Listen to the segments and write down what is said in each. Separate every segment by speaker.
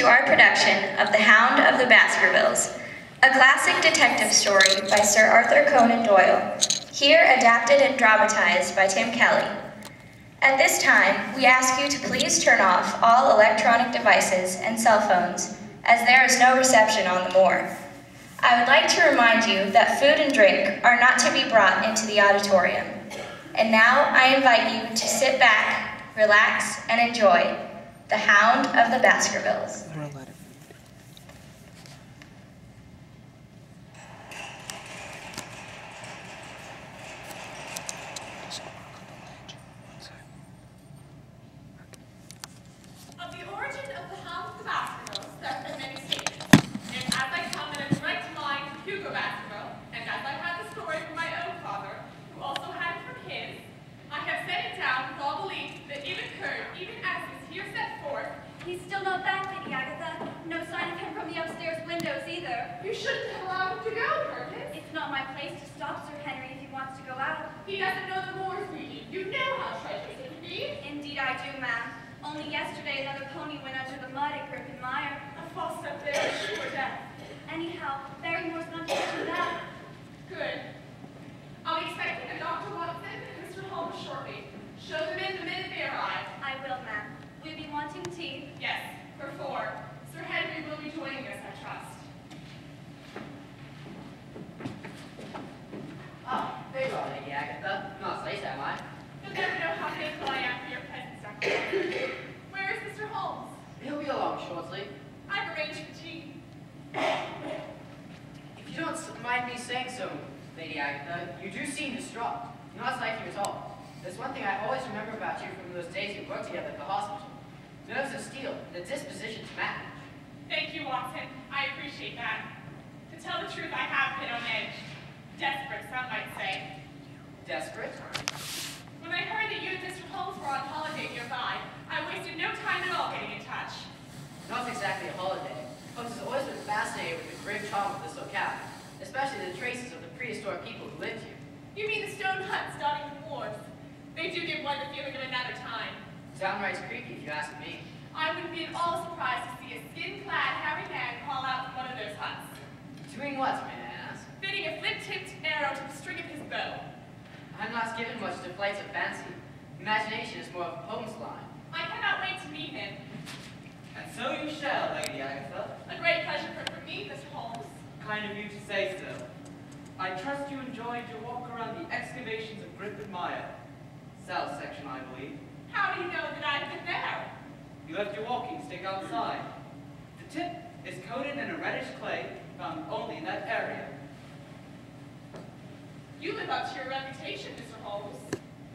Speaker 1: to our production of The Hound of the Baskervilles, a classic detective story by Sir Arthur Conan Doyle, here adapted and dramatized by Tim Kelly. At this time, we ask you to please turn off all electronic devices and cell phones, as there is no reception on the moor. I would like to remind you that food and drink are not to be brought into the auditorium. And now I invite you to sit back, relax, and enjoy The Hound of the Baskervilles.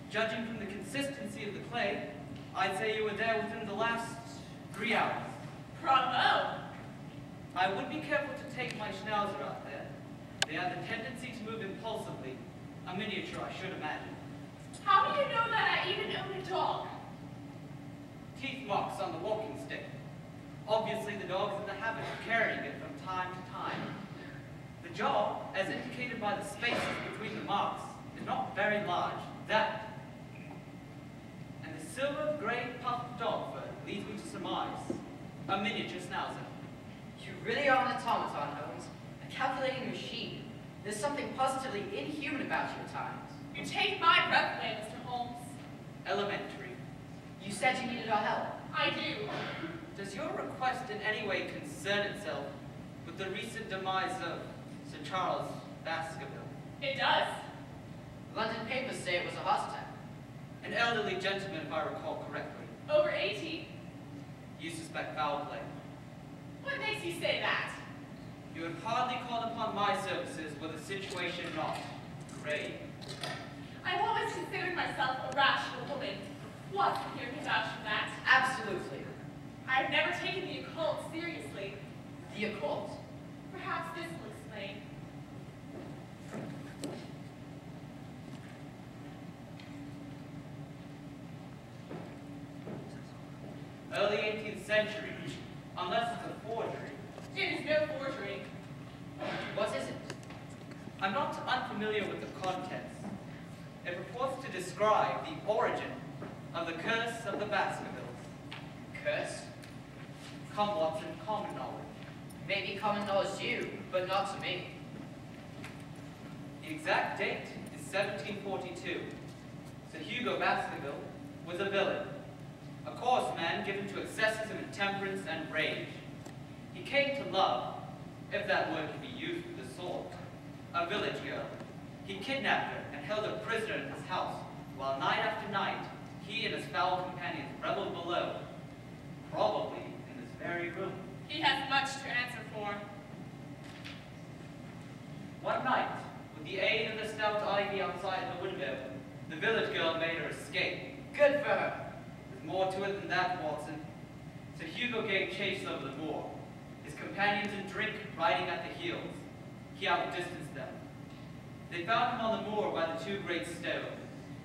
Speaker 2: Judging from the consistency of the clay, I'd say you were there within the last 3 hours.
Speaker 3: Bravo!
Speaker 2: I would be careful to take my schnauzer out there. They have the tendency to move impulsively. A miniature, I should imagine.
Speaker 3: How do you know that I even own a dog?
Speaker 2: Teeth marks on the walking stick. Obviously, the dog is in the habit of carrying it from time to time. The jaw, as indicated by the spaces between the marks, is not very large. That and the silver-gray puffed dog fur leads me to surmise a miniature schnauzer.
Speaker 4: You really are an automaton, Holmes. A calculating machine. There's something positively inhuman about you at times.
Speaker 3: You take my breath away, Mr. Holmes.
Speaker 2: Elementary.
Speaker 4: You said you needed our help.
Speaker 3: I do.
Speaker 2: Does your request in any way concern itself with the recent demise of Sir Charles Baskerville?
Speaker 3: It does.
Speaker 4: London papers say it was a heart attack.
Speaker 2: An elderly gentleman, if I recall correctly.
Speaker 3: Over 80.
Speaker 2: You suspect foul play.
Speaker 3: What makes you say that?
Speaker 2: You have hardly called upon my services with a situation not grave.
Speaker 3: I've always considered myself a rational woman. What here can vouch for that?
Speaker 4: Absolutely.
Speaker 3: I've never taken the occult seriously.
Speaker 4: The occult?
Speaker 3: Perhaps this will explain.
Speaker 2: Early 18th century, unless it's a forgery.
Speaker 3: It is no forgery.
Speaker 4: What is it?
Speaker 2: I'm not unfamiliar with the contents. It purports to describe the origin of the curse of the Baskervilles.
Speaker 4: Curse?
Speaker 2: Come, Watson, common knowledge.
Speaker 4: Maybe common knowledge to you, but not to me.
Speaker 2: The exact date is 1742. Sir Hugo Baskerville was a villain, a coarse man given to excesses of intemperance and rage. He came to love, if that word can be used with the sword, a village girl. He kidnapped her and held her prisoner in his house, while night after night, he and his foul companions reveled below, probably in this very room.
Speaker 3: He has much to answer for.
Speaker 2: One night, with the aid of the stout ivy outside the window, the village girl made her escape.
Speaker 4: Good for her.
Speaker 2: There's more to it than that, Watson. Sir Hugo gave chase over the moor, his companions in drink riding at the heels. He outdistanced them. They found him on the moor by the two great stones.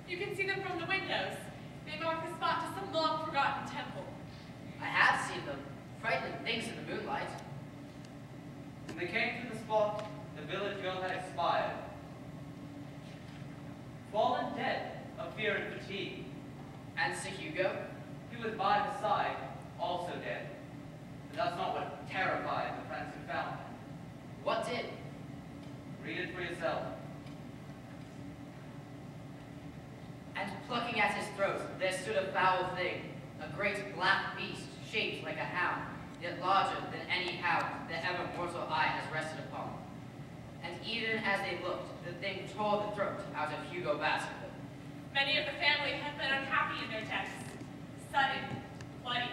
Speaker 3: You can see them from the windows. They mark the spot to some long-forgotten temple.
Speaker 4: I have seen them. Frightening things in the moonlight.
Speaker 2: When they came to the spot, the village girl had expired. Fallen dead of fear and fatigue.
Speaker 4: And Sir Hugo?
Speaker 2: He was by her side, also dead. But that's not what terrified the friends who found him.
Speaker 4: What did?
Speaker 2: Read it for yourself.
Speaker 4: And plucking at his throat, there stood a foul thing, a great black beast, shaped like a hound, yet larger than any hound that ever mortal eye has rested upon. And even as they looked, the thing tore the throat out of Hugo Baskerville.
Speaker 3: Many of the family have been unhappy in their deaths. Sudden, bloody,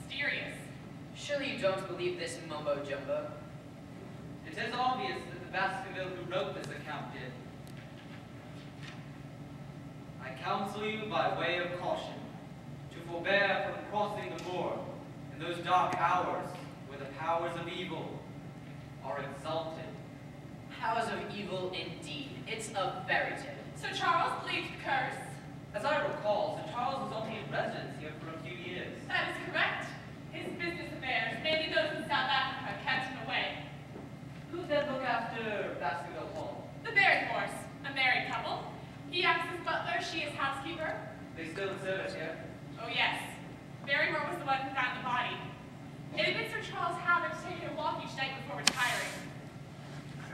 Speaker 3: mysterious.
Speaker 4: Surely you don't believe this mumbo-jumbo?
Speaker 2: It is obvious that the Baskerville who wrote this account did. I counsel you by way of caution to forbear from crossing the moor in those dark hours where the powers of evil are exalted.
Speaker 4: Powers of evil indeed. It's a fairy tale.
Speaker 3: Sir Charles believed the curse.
Speaker 2: As I recall, Sir Charles was only in residence here for a few years.
Speaker 3: That is correct. His business affairs, mainly those in South Africa, kept him away.
Speaker 2: Who then looked after Baskerville Hall?
Speaker 3: The Barrymores, a married couple. He acts as butler, she is housekeeper.
Speaker 2: They still in service here?
Speaker 3: Oh yes. Barrymore was the one who found the body. It had been Sir Charles' habit to take a walk each night before retiring.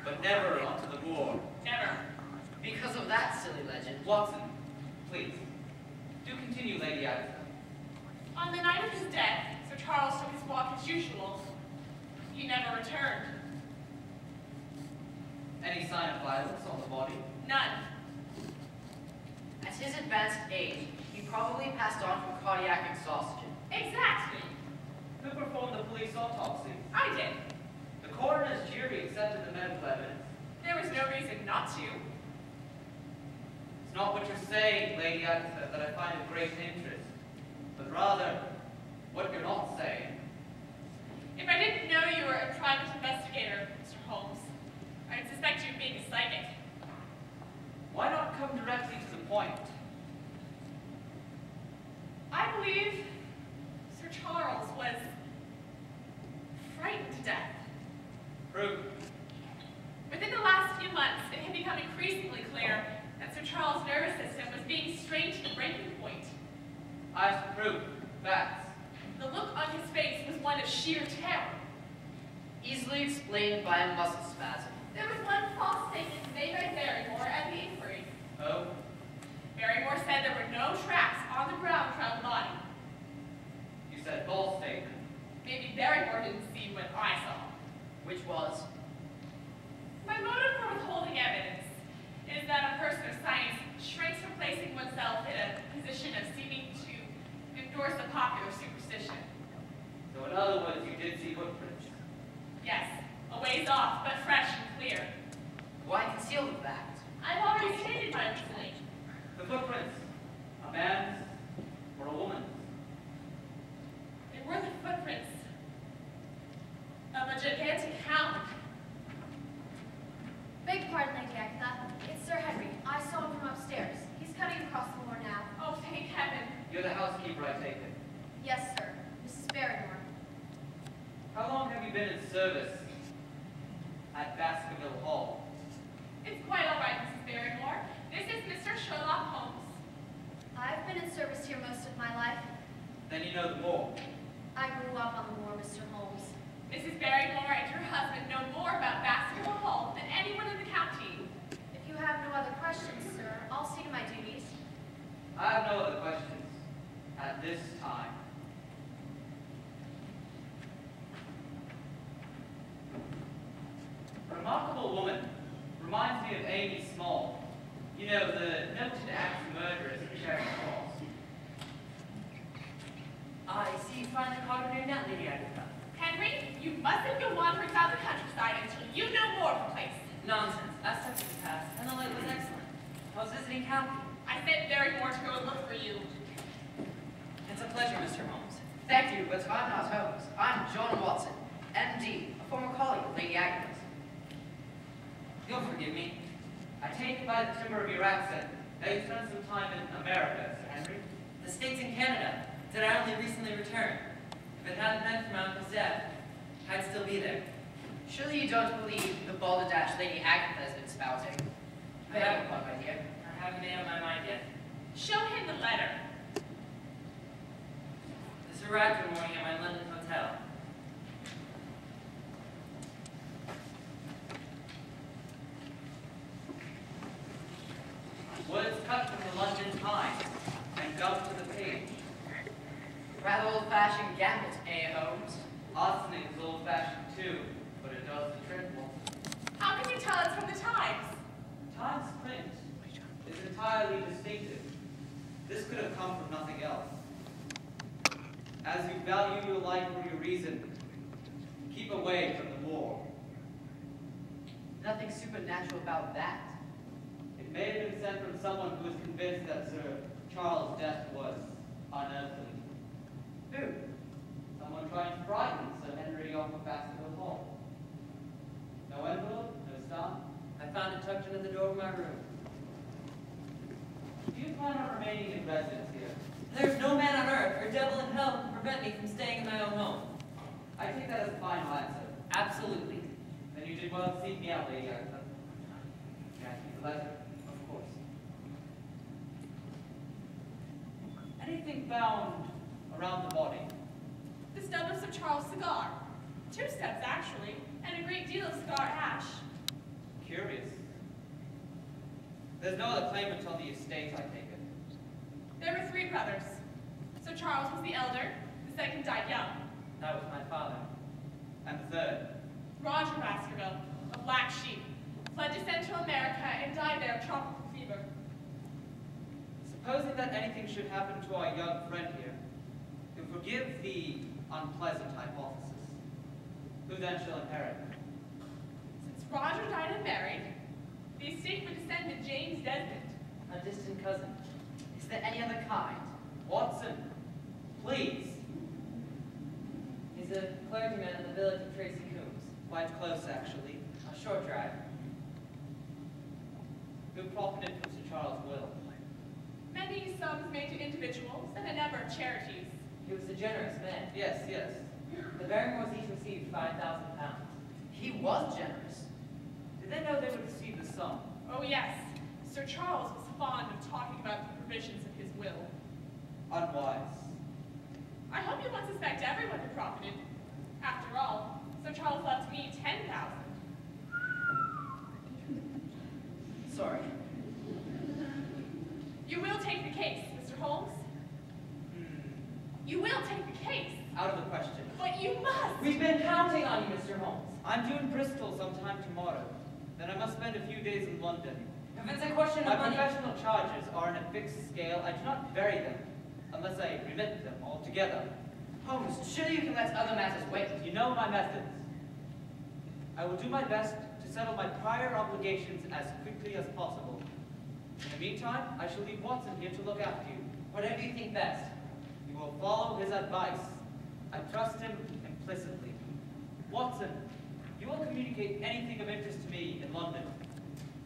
Speaker 2: But never onto the moor.
Speaker 3: Never.
Speaker 4: Because of that silly legend.
Speaker 2: Watson, please, do continue, Lady Agatha.
Speaker 3: On the night of his death, Sir Charles took his walk as usual. He never returned.
Speaker 2: Any sign of violence on the body?
Speaker 3: None.
Speaker 4: At his advanced age, he probably passed on from cardiac exhaustion.
Speaker 3: Exactly.
Speaker 2: Who performed the police autopsy?
Speaker 3: I did.
Speaker 2: The coroner's jury accepted the medical evidence.
Speaker 3: There was no reason not to.
Speaker 2: It's not what you're saying, Lady Agatha, that I find of great interest, but rather what you're not saying.
Speaker 3: If I didn't know you were a private investigator, Mr. Holmes, I'd suspect you of being a psychic.
Speaker 2: Why not come directly to the point?
Speaker 3: I believe Sir Charles was frightened to death.
Speaker 2: Proof.
Speaker 3: Within the last few months, it had become increasingly clear that Sir Charles' nervous system was being strained to the breaking point.
Speaker 2: I have proof. Facts.
Speaker 3: The look on his face was one of sheer terror.
Speaker 4: Easily explained by a muscle spasm.
Speaker 3: There was one false statement made by Barrymore at the inquiry.
Speaker 2: Oh?
Speaker 3: Barrymore said there were no tracks on the ground around the body.
Speaker 2: You said false statement.
Speaker 3: Maybe Barrymore didn't see what I saw.
Speaker 4: Which was?
Speaker 3: My motive for withholding evidence is that a person of science shrinks from placing oneself in a position of seeming to endorse a popular superstition.
Speaker 2: So in other words, you did see footprints.
Speaker 3: Yes, a ways off, but fresh and clear.
Speaker 4: Why conceal the fact?
Speaker 3: I've already stated my reasoning.
Speaker 2: The footprints. A man's or a woman's.
Speaker 3: They were the footprints of a gigantic hound.
Speaker 5: Beg pardon, Lady Agatha. It's Sir Henry. I saw him from upstairs. He's cutting across the moor now.
Speaker 3: Oh, thank heaven.
Speaker 2: You're the housekeeper, I take it.
Speaker 5: Yes, sir. Mrs. Barrymore.
Speaker 2: How long have you been in service at Baskerville Hall?
Speaker 3: It's quite all right, Mrs. Barrymore. This is Mr. Sherlock Holmes.
Speaker 5: I've been in service here most of my life.
Speaker 2: Then you know the more.
Speaker 5: I grew up on the moor, Mr. Holmes.
Speaker 3: Mrs. Barrymore and her husband know more about Baskerville Hall than anyone in the county.
Speaker 5: If you have no other questions, sir, I'll see to my duties.
Speaker 2: I have no other questions at this time. Remarkable woman. Reminds me of Amy Small. You know, the noted axe murderess of Charing Cross.
Speaker 4: I see you finally caught her near net, Lady Agatha.
Speaker 3: Henry, you mustn't go wandering about the countryside until you know more of the place.
Speaker 4: Nonsense. I stepped in the past, and the light was excellent. I was visiting county.
Speaker 3: I sent Barrymore to go and look for you.
Speaker 4: It's a pleasure, Mr. Holmes. Thank you, but I'm not Holmes. I'm John Watson, M.D., a former colleague of Lady Agatha's.
Speaker 2: You'll forgive me. I take it by the timbre of your accent that you spent some time in America, Sir Henry.
Speaker 4: The States and Canada, that I only recently returned. If it hadn't been for my uncle's death, I'd still be there. Surely you don't believe the balderdash Lady Agatha has been spouting? I haven't, my dear. I haven't made up my mind yet.
Speaker 3: Show him the letter.
Speaker 4: This arrived one morning at my London hotel.
Speaker 2: Words cut from the London Times and dumped to the page.
Speaker 4: Rather old-fashioned gambit, eh, Holmes?
Speaker 2: Arsenic is old-fashioned too, but it does the trick more.
Speaker 3: How can you tell it's from the Times?
Speaker 2: Times print is entirely distinctive. This could have come from nothing else. As you value your life or your reason, keep away from the war.
Speaker 4: Nothing supernatural about that.
Speaker 2: It may have been sent from someone who was convinced that Sir Charles' death was unearthly.
Speaker 4: Who?
Speaker 2: Someone trying to frighten Sir Henry off of Baskervilles Hall. No envelope, no stamp.
Speaker 4: I found it tucked into the door of my room.
Speaker 2: Do you plan on remaining in residence here?
Speaker 4: There's no man on earth or devil in hell who can prevent me from staying in my own home.
Speaker 2: I take that as a final answer.
Speaker 4: Absolutely.
Speaker 2: Then you did well to seek me out, Lady Agatha. Can I keep the letter? Of course. Anything found around the body?
Speaker 3: The stub of Sir Charles' cigar. 2 stubs, actually, and a great deal of cigar ash.
Speaker 2: Curious. There's no other claimant on the estate, I take it.
Speaker 3: There were 3 brothers. Sir Charles was the elder, the second died young.
Speaker 4: That was my father.
Speaker 2: And the third?
Speaker 3: Roger Baskerville, a black sheep, fled to Central America and died there of tropical fever.
Speaker 2: Supposing that anything should happen to our young friend here, you'll forgive the unpleasant hypothesis. Who then shall inherit?
Speaker 3: Since Roger died unmarried, the estate would descend to James Desmond.
Speaker 4: A distant cousin. Is there any other kind?
Speaker 2: Watson, please.
Speaker 4: He's a clergyman in the village of Tracy Coombs.
Speaker 2: Quite close, actually.
Speaker 4: A short drive.
Speaker 2: Who profited from Sir Charles' will?
Speaker 3: Many sums made to individuals and a number of charities.
Speaker 4: He was a generous man.
Speaker 2: Yes, yes.
Speaker 4: The Barrymores each received £5,000. He was generous.
Speaker 2: Did they know they would receive the sum?
Speaker 3: Oh yes, Sir Charles was fond of talking about the provisions of his will.
Speaker 2: Unwise.
Speaker 3: I hope you won't suspect everyone who profited. After all, Sir Charles left me 10,000.
Speaker 4: Sorry.
Speaker 3: You will take the case, Mr. Holmes. You will take the case.
Speaker 2: Out of the question.
Speaker 3: But you must.
Speaker 4: We've been counting on you, Mr. Holmes.
Speaker 2: I'm due in Bristol sometime tomorrow. Then I must spend a few days in London.
Speaker 4: If it's a question
Speaker 2: My
Speaker 4: of money...
Speaker 2: professional charges are on a fixed scale. I do not vary them, unless I remit them altogether.
Speaker 4: Holmes, surely you can let other matters wait.
Speaker 2: You know my methods. I will do my best to settle my prior obligations as quickly as possible. In the meantime, I shall leave Watson here to look after you.
Speaker 4: Whatever you think best.
Speaker 2: You will follow his advice. I trust him implicitly. Watson, you will communicate anything of interest to me in London.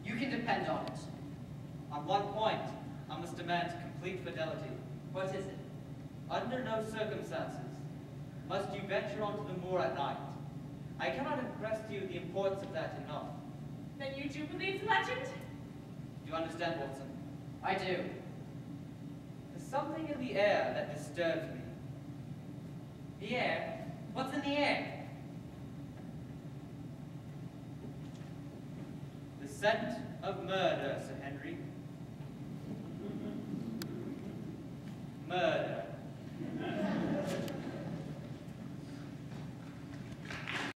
Speaker 4: You can depend on it.
Speaker 2: On one point, I must demand complete fidelity.
Speaker 4: What is it?
Speaker 2: Under no circumstances must you venture onto the moor at night. I cannot impress to you the importance of that enough.
Speaker 3: Then you do believe the legend?
Speaker 2: Do you understand, Watson?
Speaker 4: I do.
Speaker 2: There's something in the air that disturbs me. The air? What's in the air? The scent of murder, Sir Henry.